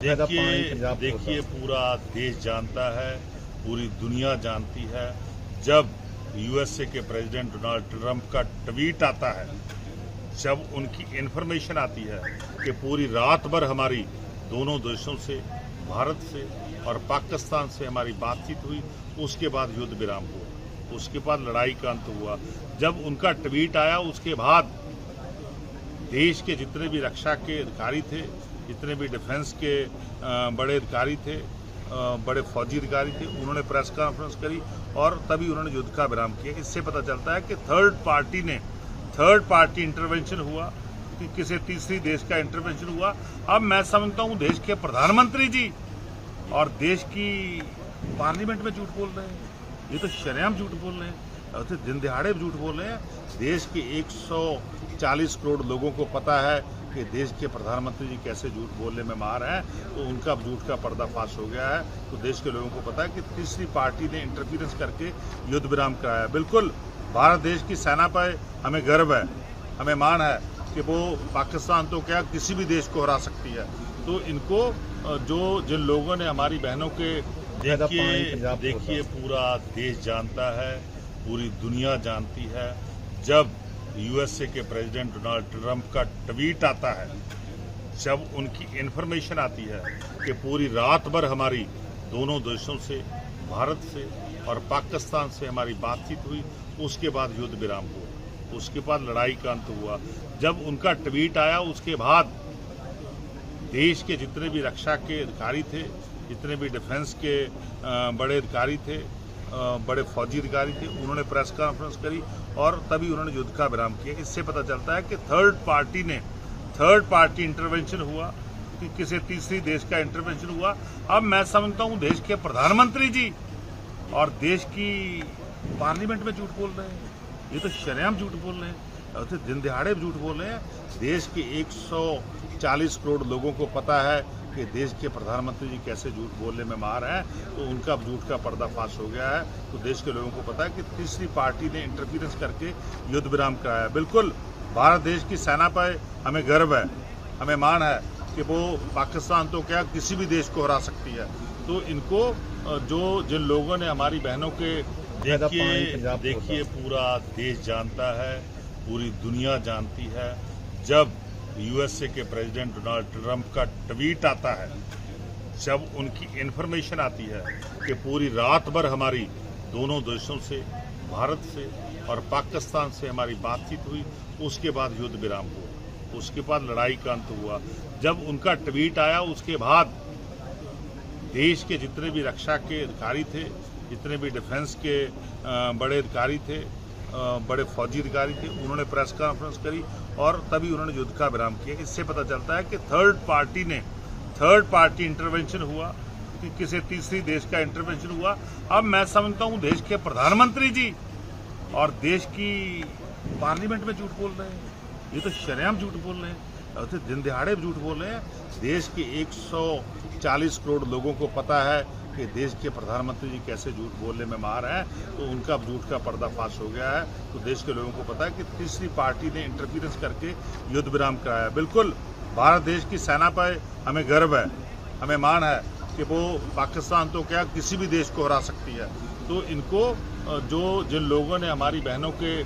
देखिए पूरा देश जानता है, पूरी दुनिया जानती है। जब यूएसए के प्रेसिडेंट डोनाल्ड ट्रंप का ट्वीट आता है, जब उनकी इन्फॉर्मेशन आती है कि पूरी रात भर हमारी दोनों देशों से, भारत से और पाकिस्तान से हमारी बातचीत हुई, उसके बाद युद्ध विराम हुआ, उसके बाद लड़ाई का अंत हुआ। जब उनका ट्वीट आया, उसके बाद देश के जितने भी रक्षा के अधिकारी थे, जितने भी डिफेंस के बड़े अधिकारी थे, बड़े फौजी अधिकारी थे, उन्होंने प्रेस कॉन्फ्रेंस करी और तभी उन्होंने युद्ध का विराम किया। इससे पता चलता है कि थर्ड पार्टी इंटरवेंशन हुआ, कि किसी तीसरी देश का इंटरवेंशन हुआ। अब मैं समझता हूँ देश के प्रधानमंत्री जी और देश की पार्लियामेंट में झूठ बोल रहे हैं। ये तो शरेआम झूठ बोल रहे हैं, तो दिन दहाड़े झूठ बोल रहे हैं। देश के 140 करोड़ लोगों को पता है कि देश के प्रधानमंत्री जी कैसे झूठ बोलने में मार हैं, तो उनका झूठ का पर्दाफाश हो गया है। तो देश के लोगों को पता है कि तीसरी पार्टी ने इंटरफियरेंस करके युद्ध विराम कराया। बिल्कुल भारत देश की सेना पर हमें गर्व है, हमें मान है कि वो पाकिस्तान तो क्या किसी भी देश को हरा सकती है। तो इनको जिन लोगों ने हमारी बहनों के देखिए पूरा देश जानता है, पूरी दुनिया जानती है। जब यूएसए के प्रेसिडेंट डोनाल्ड ट्रंप का ट्वीट आता है, जब उनकी इन्फॉर्मेशन आती है कि पूरी रात भर हमारी दोनों देशों से, भारत से और पाकिस्तान से हमारी बातचीत हुई, उसके बाद युद्ध विराम हुआ, उसके बाद लड़ाई का अंत हुआ। जब उनका ट्वीट आया, उसके बाद देश के जितने भी रक्षा के अधिकारी थे, जितने भी डिफेंस के बड़े अधिकारी थे, बड़े फौजी अधिकारी थे, उन्होंने प्रेस कॉन्फ्रेंस करी और तभी उन्होंने युद्ध का विराम किया। इससे पता चलता है कि थर्ड पार्टी इंटरवेंशन हुआ, कि किसी तीसरी देश का इंटरवेंशन हुआ। अब मैं समझता हूँ देश के प्रधानमंत्री जी और देश की पार्लियामेंट में झूठ बोल रहे हैं। ये तो शरेआम झूठ बोल रहे हैं, तो दिन दहाड़े झूठ बोल रहे हैं। देश के 140 करोड़ लोगों को पता है कि देश के प्रधानमंत्री जी कैसे झूठ बोलने में मार हैं, तो उनका झूठ का पर्दाफाश हो गया है। तो देश के लोगों को पता है कि तीसरी पार्टी ने इंटरफियरेंस करके युद्ध विराम कराया। बिल्कुल भारत देश की सेना पर हमें गर्व है, हमें मान है कि वो पाकिस्तान तो क्या किसी भी देश को हरा सकती है। तो इनको जिन लोगों ने हमारी बहनों के देखिए पूरा देश जानता है, पूरी दुनिया जानती है। जब यूएसए के प्रेसिडेंट डोनाल्ड ट्रंप का ट्वीट आता है, जब उनकी इन्फॉर्मेशन आती है कि पूरी रात भर हमारी दोनों देशों से, भारत से और पाकिस्तान से हमारी बातचीत हुई, उसके बाद युद्ध विराम हुआ, उसके बाद लड़ाई का अंत हुआ। जब उनका ट्वीट आया, उसके बाद देश के जितने भी रक्षा के अधिकारी थे, जितने भी डिफेंस के बड़े अधिकारी थे, बड़े फौजी अधिकारी थे, उन्होंने प्रेस कॉन्फ्रेंस करी और तभी उन्होंने युद्ध का विराम किया। इससे पता चलता है कि थर्ड पार्टी इंटरवेंशन हुआ, कि किसी तीसरी देश का इंटरवेंशन हुआ। अब मैं समझता हूँ देश के प्रधानमंत्री जी और देश की पार्लियामेंट में झूठ बोल रहे हैं। ये तो शरेआम झूठ बोल रहे हैं, तो दिन दहाड़े झूठ बोल रहे हैं। देश के 140 करोड़ लोगों को पता है कि देश के प्रधानमंत्री जी कैसे झूठ बोलने में मार हैं, तो उनका झूठ का पर्दाफाश हो गया है। तो देश के लोगों को पता है कि तीसरी पार्टी ने इंटरफियरेंस करके युद्ध विराम कराया। बिल्कुल भारत देश की सेना पर हमें गर्व है, हमें मान है कि वो पाकिस्तान तो क्या किसी भी देश को हरा सकती है। तो इनको जिन लोगों ने हमारी बहनों के